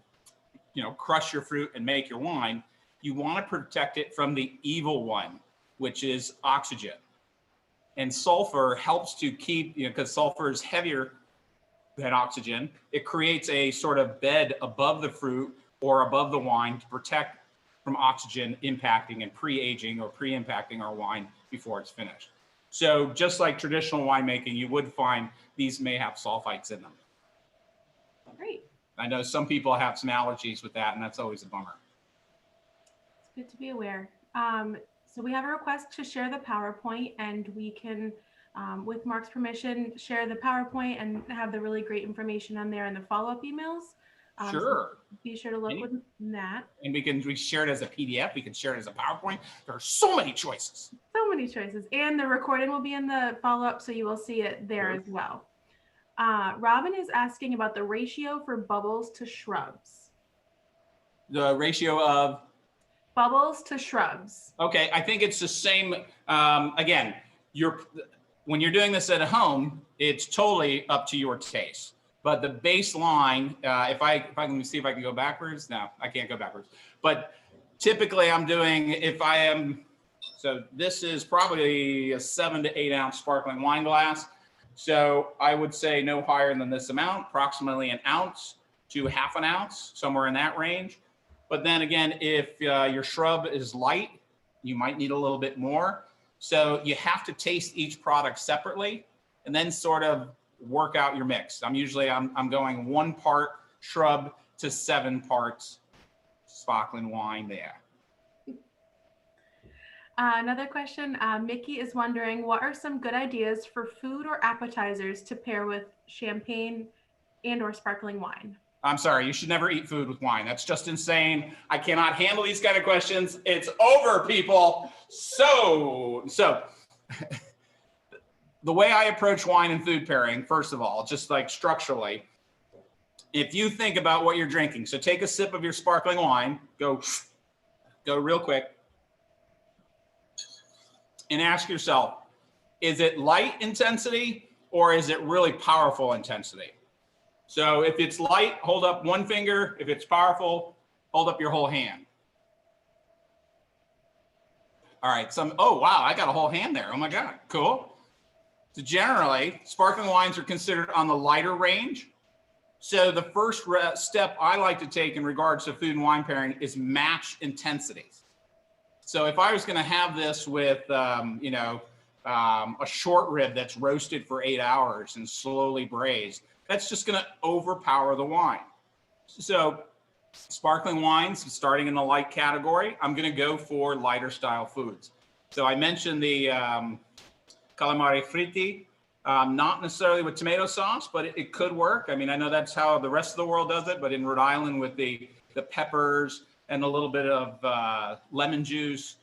crush your fruit and make your wine, you want to protect it from the evil one, which is oxygen. And sulfur helps to keep, because sulfur is heavier than oxygen, it creates a sort of bed above the fruit or above the wine to protect from oxygen impacting and pre-aging or pre-impacting our wine before it's finished. So just like traditional winemaking, you would find these may have sulfites in them. Great. I know some people have some allergies with that, and that's always a bummer. It's good to be aware. So we have a request to share the PowerPoint, and we can, with Marc's permission, share the PowerPoint and have the really great information on there in the follow-up emails. Sure. So be sure to look with that. And we share it as a PDF. We can share it as a PowerPoint. There are so many choices. So many choices. And the recording will be in the follow-up, so you will see it there as well. Robin is asking about the ratio for bubbles to shrubs. The ratio of? Bubbles to shrubs. Okay, I think it's the same. Again, when you're doing this at home, it's totally up to your taste. But the baseline, if I can see if I can go backwards. No, I can't go backwards. But typically I'm doing, so this is probably a 7 to 8 ounce sparkling wine glass. So I would say no higher than this amount, approximately an ounce to half an ounce, somewhere in that range. But then again, if your shrub is light, you might need a little bit more. So you have to taste each product separately and then sort of work out your mix. I'm going 1 part shrub to 7 parts sparkling wine there. Another question, Mickey is wondering, what are some good ideas for food or appetizers to pair with champagne and or sparkling wine? I'm sorry, you should never eat food with wine. That's just insane. I cannot handle these kind of questions. It's over, people. So the way I approach wine and food pairing, first of all, just like structurally, if you think about what you're drinking, so take a sip of your sparkling wine, go real quick, and ask yourself, is it light intensity or is it really powerful intensity? So if it's light, hold up 1 finger. If it's powerful, hold up your whole hand. All right, oh wow, I got a whole hand there. Oh my God, cool. So generally, sparkling wines are considered on the lighter range. So the first step I like to take in regards to food and wine pairing is match intensities. So if I was going to have this with, a short rib that's roasted for 8 hours and slowly braised, that's just going to overpower the wine. So sparkling wines, starting in the light category, I'm going to go for lighter style foods. So I mentioned the calamari fritti, not necessarily with tomato sauce, but it could work. I mean, I know that's how the rest of the world does it, but in Rhode Island with the peppers and a little bit of lemon juice.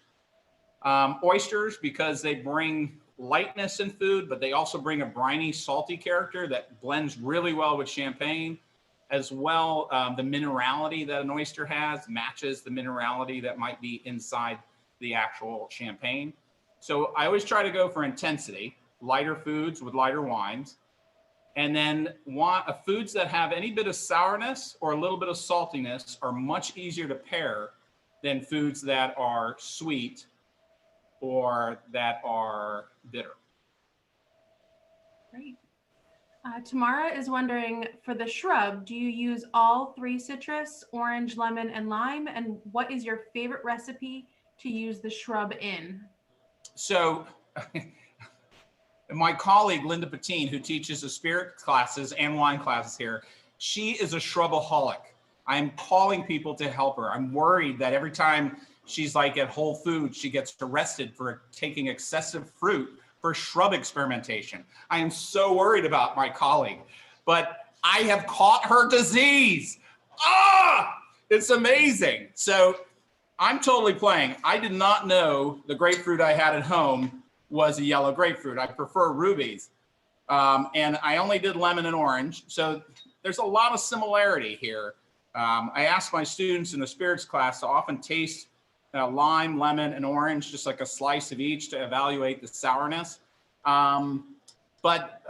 Oysters, because they bring lightness in food, but they also bring a briny, salty character that blends really well with champagne. As well, the minerality that an oyster has matches the minerality that might be inside the actual champagne. So I always try to go for intensity, lighter foods with lighter wines. And then foods that have any bit of sourness or a little bit of saltiness are much easier to pair than foods that are sweet or that are bitter. Great. Tamara is wondering, for the shrub, do you use all 3 citrus, orange, lemon, and lime? And what is your favorite recipe to use the shrub in? So my colleague, Linda Patine, who teaches the spirit classes and wine classes here, she is a shrubaholic. I'm calling people to help her. I'm worried that every time she's like at Whole Foods, she gets arrested for taking excessive fruit for shrub experimentation. I am so worried about my colleague, but I have caught her disease. It's amazing. So I'm totally playing. I did not know the grapefruit I had at home was a yellow grapefruit. I prefer rubies. And I only did lemon and orange. So there's a lot of similarity here. I asked my students in the spirits class to often taste lime, lemon, and orange, just like a slice of each to evaluate the sourness. But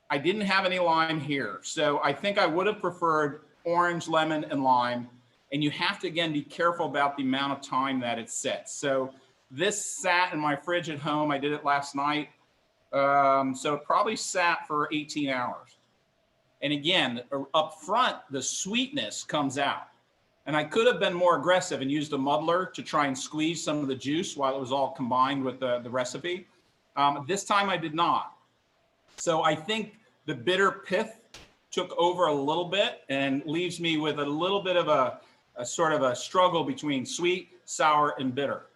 I didn't have any lime here. So I think I would have preferred orange, lemon, and lime. And you have to, again, be careful about the amount of time that it sits. So this sat in my fridge at home. I did it last night. So it probably sat for 18 hours. And again, up front, the sweetness comes out. And I could have been more aggressive and used a muddler to try and squeeze some of the juice while it was all combined with the recipe. This time I did not. So I think the bitter pith took over a little bit and leaves me with a little bit of a sort of a struggle between sweet, sour, and bitter.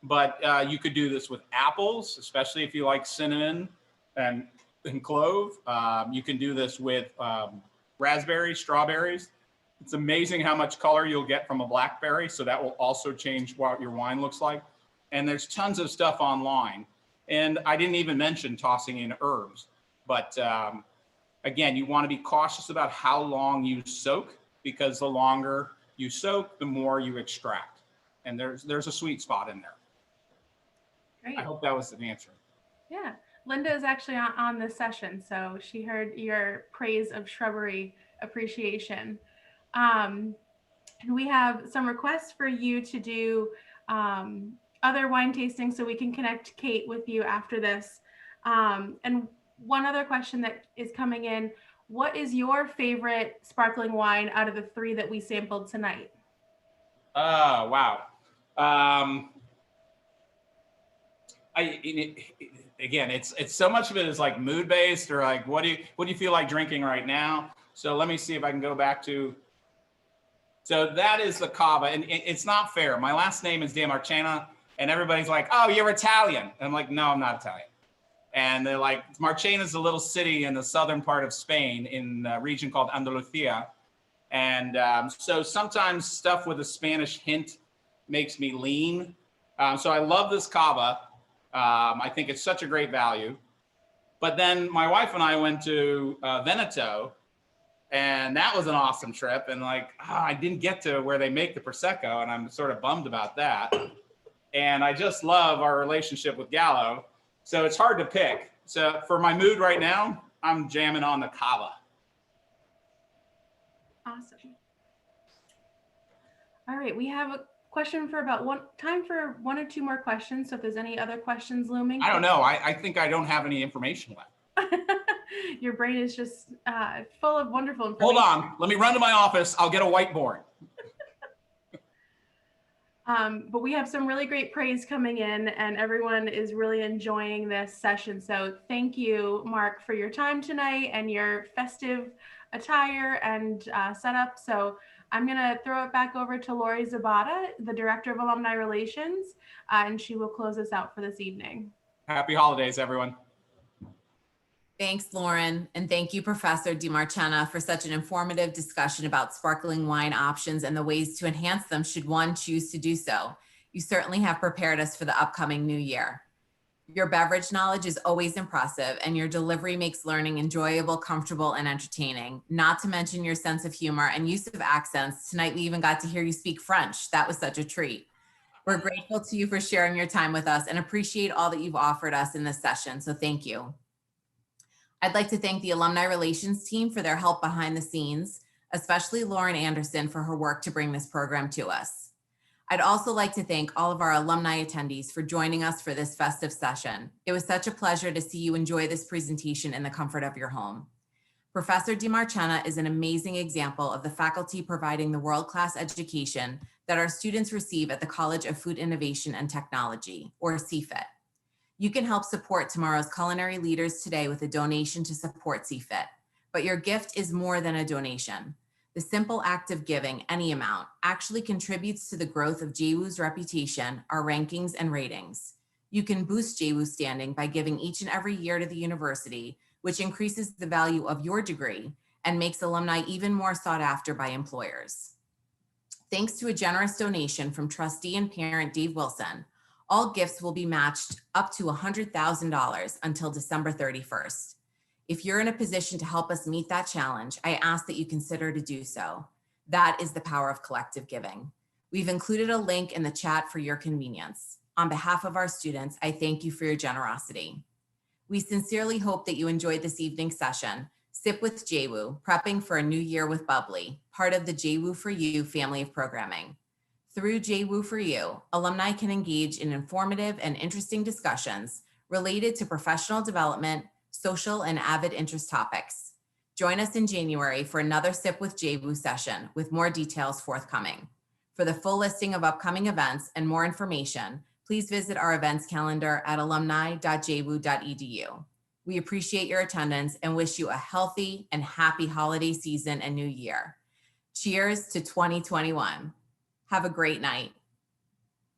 But you could do this with apples, especially if you like cinnamon and clove. You can do this with raspberries, strawberries. It's amazing how much color you'll get from a blackberry. So that will also change what your wine looks like. And there's tons of stuff online. And I didn't even mention tossing in herbs. But again, you want to be cautious about how long you soak, because the longer you soak, the more you extract. And there's a sweet spot in there. Great. I hope that was an answer. Yeah. Linda is actually on this session, so she heard your praise of shrubbery appreciation. And we have some requests for you to do other wine tastings, so we can connect Kate with you after this. And one other question that is coming in: what is your favorite sparkling wine out of the 3 that we sampled tonight? Oh, wow. Again, it's so much of it is like mood based, or like what do you feel like drinking right now? So let me see if I can go back to. So that is the Cava, and it's not fair. My last name is DeMarchena, and everybody's like, "Oh, you're Italian." And I'm like, "No, I'm not Italian." And they're like, Marchena is a little city in the southern part of Spain in a region called Andalusia. And so sometimes stuff with a Spanish hint makes me lean. So I love this Cava. I think it's such a great value. But then my wife and I went to Veneto, and that was an awesome trip. And like, I didn't get to where they make the prosecco, and I'm sort of bummed about that. And I just love our relationship with Gallo. So it's hard to pick. So for my mood right now, I'm jamming on the Cava. Awesome. All right, we have a question for time for 1 or 2 more questions. So if there's any other questions looming. I don't know. I think I don't have any information left. Your brain is just full of wonderful information. Hold on. Let me run to my office. I'll get a whiteboard. But we have some really great praise coming in, and everyone is really enjoying this session. So thank you, Marc, for your time tonight and your festive attire and setup. So I'm going to throw it back over to Lori Zabata, the Director of Alumni Relations, and she will close us out for this evening. Happy holidays, everyone. Thanks, Lauren. And thank you, Professor DeMarchena, for such an informative discussion about sparkling wine options and the ways to enhance them should one choose to do so. You certainly have prepared us for the upcoming new year. Your beverage knowledge is always impressive, and your delivery makes learning enjoyable, comfortable, and entertaining, not to mention your sense of humor and use of accents. Tonight, we even got to hear you speak French. That was such a treat. We're grateful to you for sharing your time with us and appreciate all that you've offered us in this session, so thank you. I'd like to thank the Alumni Relations team for their help behind the scenes, especially Lauren Anderson for her work to bring this program to us. I'd also like to thank all of our alumni attendees for joining us for this festive session. It was such a pleasure to see you enjoy this presentation in the comfort of your home. Professor DeMarchena is an amazing example of the faculty providing the world-class education that our students receive at the College of Food Innovation and Technology, or CFIT. You can help support tomorrow's culinary leaders today with a donation to support CFIT, but your gift is more than a donation. The simple act of giving any amount actually contributes to the growth of JWU's reputation, our rankings, and ratings. You can boost JWU's standing by giving each and every year to the university, which increases the value of your degree and makes alumni even more sought after by employers. Thanks to a generous donation from trustee and parent Dave Wilson, all gifts will be matched up to $100,000 until December 31st. If you're in a position to help us meet that challenge, I ask that you consider to do so. That is the power of collective giving. We've included a link in the chat for your convenience. On behalf of our students, I thank you for your generosity. We sincerely hope that you enjoyed this evening's session, Sip with JWU, Prepping for a New Year with Bubbly, part of the JWU for You family of programming. Through JWU for You, alumni can engage in informative and interesting discussions related to professional development, social, and avid interest topics. Join us in January for another Sip with JWU session with more details forthcoming. For the full listing of upcoming events and more information, please visit our events calendar at alumni.jwu.edu. We appreciate your attendance and wish you a healthy and happy holiday season and new year. Cheers to 2021. Have a great night.